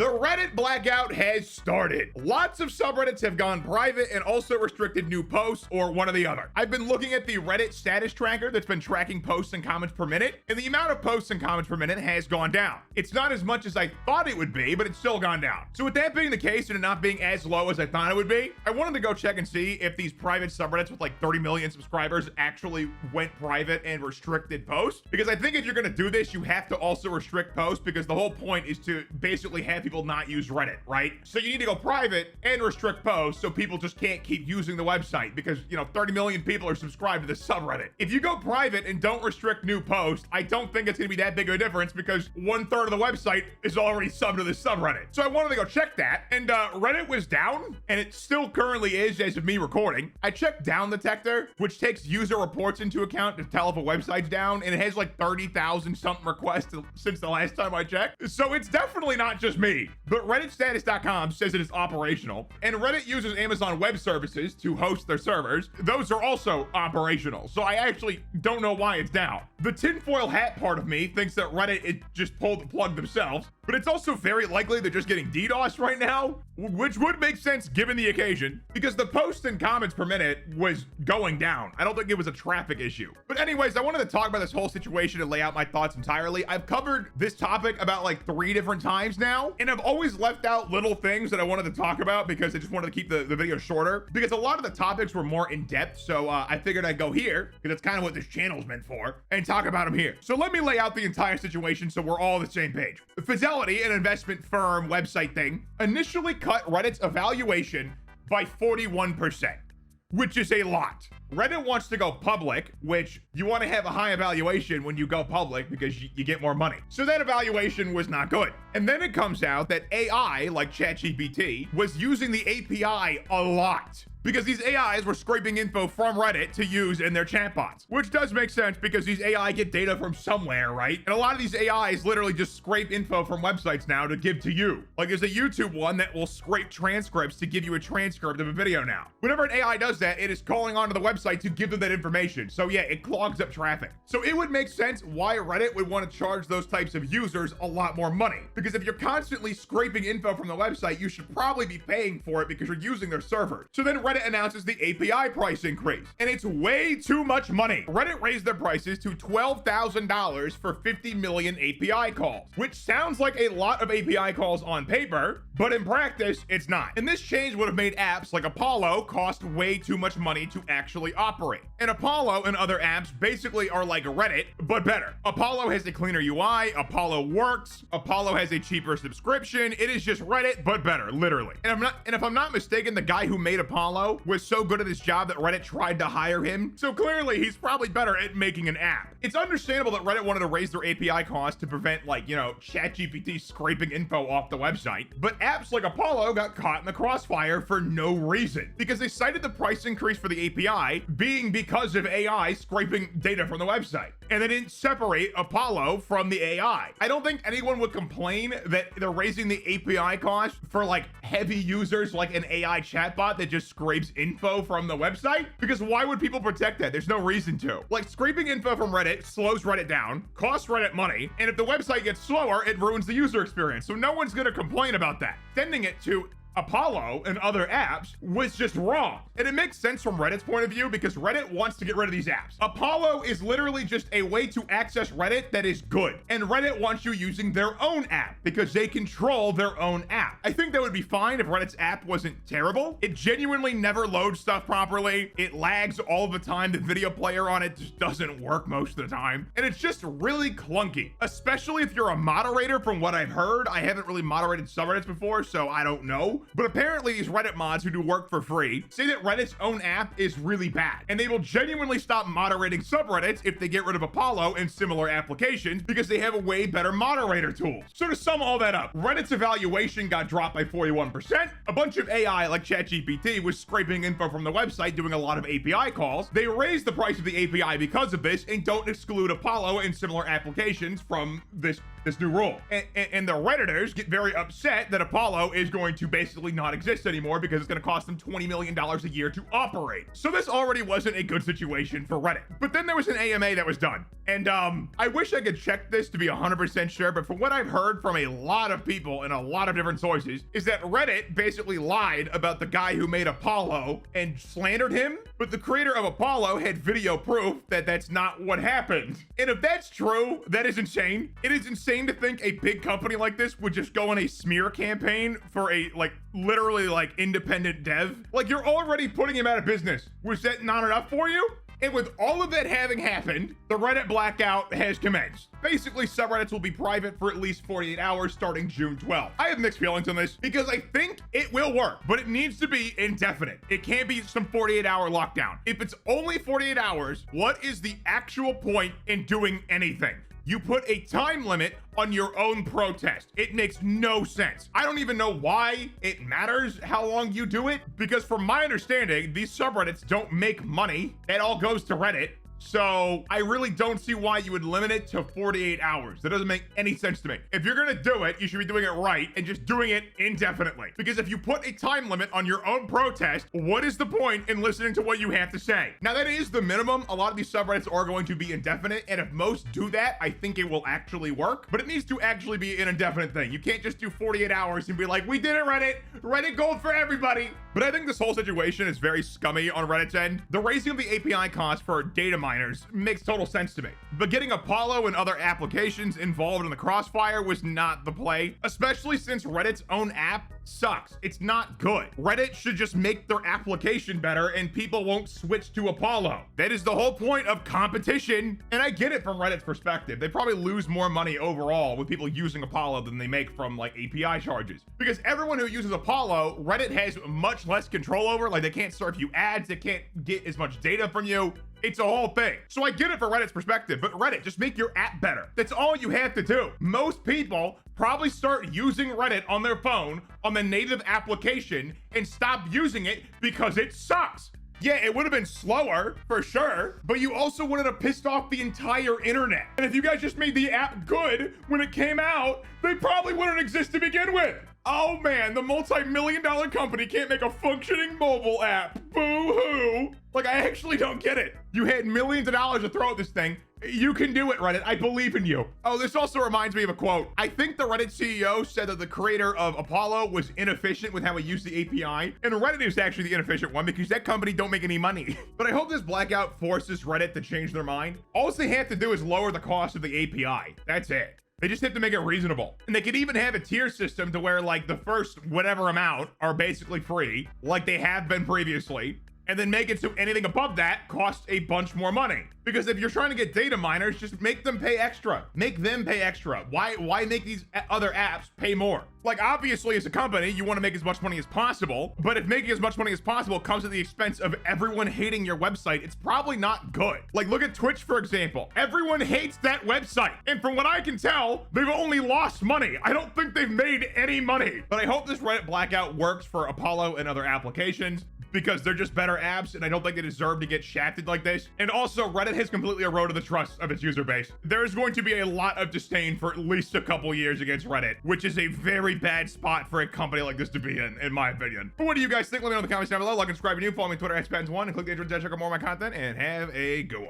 The Reddit blackout has started. Lots of subreddits have gone private and also restricted new posts or one or the other. I've been looking at the Reddit status tracker that's been tracking posts and comments per minute, and the amount of posts and comments per minute has gone down. It's not as much as I thought it would be, but it's still gone down. So with that being the case and it not being as low as I thought it would be, I wanted to go check and see if these private subreddits with like 30 million subscribers actually went private and restricted posts. Because I think if you're gonna do this, you have to also restrict posts, because the whole point is to basically have people not use Reddit, right? So you need to go private and restrict posts so people just can't keep using the website, because 30 million people are subscribed to the subreddit. If you go private and don't restrict new posts, I don't think it's gonna be that big of a difference, because 1/3 of the website is already subbed to the subreddit. So I wanted to go check that, and Reddit was down, and it still currently is as of me recording. I checked Down Detector, which takes user reports into account to tell if a website's down, and it has like 30,000 something requests since the last time I checked. So it's definitely not just me. But RedditStatus.com says it is operational, and Reddit uses Amazon Web Services to host their servers. Those are also operational, so I actually don't know why it's down. The tinfoil hat part of me thinks that Reddit just pulled the plug themselves, but it's also very likely they're just getting DDoS right now, which would make sense given the occasion, because the posts and comments per minute was going down. I don't think it was a traffic issue. But anyways, I wanted to talk about this whole situation and lay out my thoughts entirely. I've covered this topic about like 3 different times now, and I've always left out little things that I wanted to talk about because I just wanted to keep the video shorter, because a lot of the topics were more in depth. So I figured I'd go here, because that's kind of what this channel's meant for, and talk about them here. So let me lay out the entire situation so we're all on the same page. Fidelity, an investment firm website thing, initially cut Reddit's evaluation by 41%, which is a lot. Reddit wants to go public, which you want to have a high evaluation when you go public because you get more money. So that evaluation was not good. And then it comes out that AI, like ChatGPT, was using the API a lot, because these AIs were scraping info from Reddit to use in their chatbots, which does make sense because these AI get data from somewhere, right? And a lot of these AIs literally just scrape info from websites now to give to you. Like there's a YouTube one that will scrape transcripts to give you a transcript of a video now. Whenever an AI does that, it is calling onto the website to give them that information. So yeah, it clogs up traffic. So it would make sense why Reddit would want to charge those types of users a lot more money, because if you're constantly scraping info from the website, you should probably be paying for it because you're using their servers. So then Reddit announces the API price increase, and it's way too much money. Reddit raised their prices to $12,000 for 50 million API calls, which sounds like a lot of API calls on paper, but in practice, it's not. And this change would have made apps like Apollo cost way too much money to actually operate. And Apollo and other apps basically are like Reddit, but better. Apollo has a cleaner UI, Apollo works, Apollo has a cheaper subscription. It is just Reddit, but better, literally. And if I'm not mistaken, the guy who made Apollo was so good at his job that Reddit tried to hire him. So clearly he's probably better at making an app. It's understandable that Reddit wanted to raise their API costs to prevent ChatGPT scraping info off the website. But apps like Apollo got caught in the crossfire for no reason, because they cited the price increase for the API being because of AI scraping data from the website. And they didn't separate Apollo from the AI. I don't think anyone would complain that they're raising the API cost for like heavy users like an AI chatbot that just scrapes info from the website, because why would people protect that? There's no reason to. Like, scraping info from Reddit slows Reddit down, costs Reddit money, and if the website gets slower, it ruins the user experience. So no one's gonna complain about that. Sending it to Apollo and other apps was just wrong. And it makes sense from Reddit's point of view, because Reddit wants to get rid of these apps. Apollo is literally just a way to access Reddit that is good. And Reddit wants you using their own app because they control their own app. I think that would be fine if Reddit's app wasn't terrible. It genuinely never loads stuff properly. It lags all the time. The video player on it just doesn't work most of the time. And it's just really clunky, especially if you're a moderator. From what I've heard, I haven't really moderated subreddits before, so I don't know. But apparently these Reddit mods who do work for free say that Reddit's own app is really bad, and they will genuinely stop moderating subreddits if they get rid of Apollo and similar applications, because they have a way better moderator tools. So to sum all that up, Reddit's evaluation got dropped by 41%. A bunch of AI like ChatGPT was scraping info from the website, doing a lot of API calls. They raised the price of the API because of this and don't exclude Apollo and similar applications from this this new rule. And the Redditors get very upset that Apollo is going to basically not exist anymore because it's going to cost them $20 million a year to operate. So this already wasn't a good situation for Reddit. But then there was an AMA that was done. And I wish I could check this to be 100% sure, but from what I've heard from a lot of people and a lot of different sources is that Reddit basically lied about the guy who made Apollo and slandered him. But the creator of Apollo had video proof that that's not what happened. And if that's true, that is insane. It is insane to think a big company like this would just go on a smear campaign for a literally independent dev. Like, you're already putting him out of business. Was that not enough for you? And with all of that having happened, the Reddit blackout has commenced. Basically, subreddits will be private for at least 48 hours starting June 12th. I have mixed feelings on this because I think it will work, but it needs to be indefinite. It can't be some 48-hour lockdown. If it's only 48 hours, what is the actual point in doing anything? You put a time limit on your own protest. It makes no sense. I don't even know why it matters how long you do it, because from my understanding, these subreddits don't make money. It all goes to Reddit. So I really don't see why you would limit it to 48 hours. That doesn't make any sense to me. If you're gonna do it, you should be doing it right and just doing it indefinitely. Because if you put a time limit on your own protest, what is the point in listening to what you have to say? Now that is the minimum. A lot of these subreddits are going to be indefinite. And if most do that, I think it will actually work. But it needs to actually be an indefinite thing. You can't just do 48 hours and be like, we did it, Reddit. Reddit gold for everybody. But I think this whole situation is very scummy on Reddit's end. The raising of the API cost for data miners makes total sense to me. But getting Apollo and other applications involved in the crossfire was not the play, especially since Reddit's own app sucks. It's not good. Reddit should just make their application better and people won't switch to Apollo. That is the whole point of competition. And I get it from Reddit's perspective. They probably lose more money overall with people using Apollo than they make from API charges. Because everyone who uses Apollo, Reddit has much less control over. Like, they can't serve you ads, they can't get as much data from you. It's a whole thing. So I get it for Reddit's perspective, but Reddit, just make your app better. That's all you have to do. Most people probably start using Reddit on their phone on the native application and stop using it because it sucks. Yeah, it would have been slower for sure, but you also wouldn't have pissed off the entire internet. And if you guys just made the app good when it came out, they probably wouldn't exist to begin with. Oh man, the multi-million-dollar company can't make a functioning mobile app. Boo-hoo. Like, I actually don't get it. You had millions of dollars to throw at this thing. You can do it, Reddit. I believe in you. Oh, this also reminds me of a quote. I think the Reddit CEO said that the creator of Apollo was inefficient with how he used the API. And Reddit is actually the inefficient one because that company don't make any money. But I hope this blackout forces Reddit to change their mind. All they have to do is lower the cost of the API. That's it. They just have to make it reasonable. And they could even have a tier system to where the first whatever amount are basically free, like they have been previously, and then make it so anything above that costs a bunch more money. Because if you're trying to get data miners, just make them pay extra. Make them pay extra. Why make these other apps pay more? Like, obviously, as a company, you want to make as much money as possible, but if making as much money as possible comes at the expense of everyone hating your website, it's probably not good. Like, look at Twitch, for example. Everyone hates that website. And from what I can tell, they've only lost money. I don't think they've made any money. But I hope this Reddit blackout works for Apollo and other applications, because they're just better apps, and I don't think they deserve to get shafted like this. And also, Reddit has completely eroded the trust of its user base. There's going to be a lot of disdain for at least a couple years against Reddit, which is a very bad spot for a company like this to be in my opinion. But what do you guys think? Let me know in the comments down below. Like and subscribe if you're new. Follow me on Twitter @spans1 and click the intro to check out more of my content, and have a good one.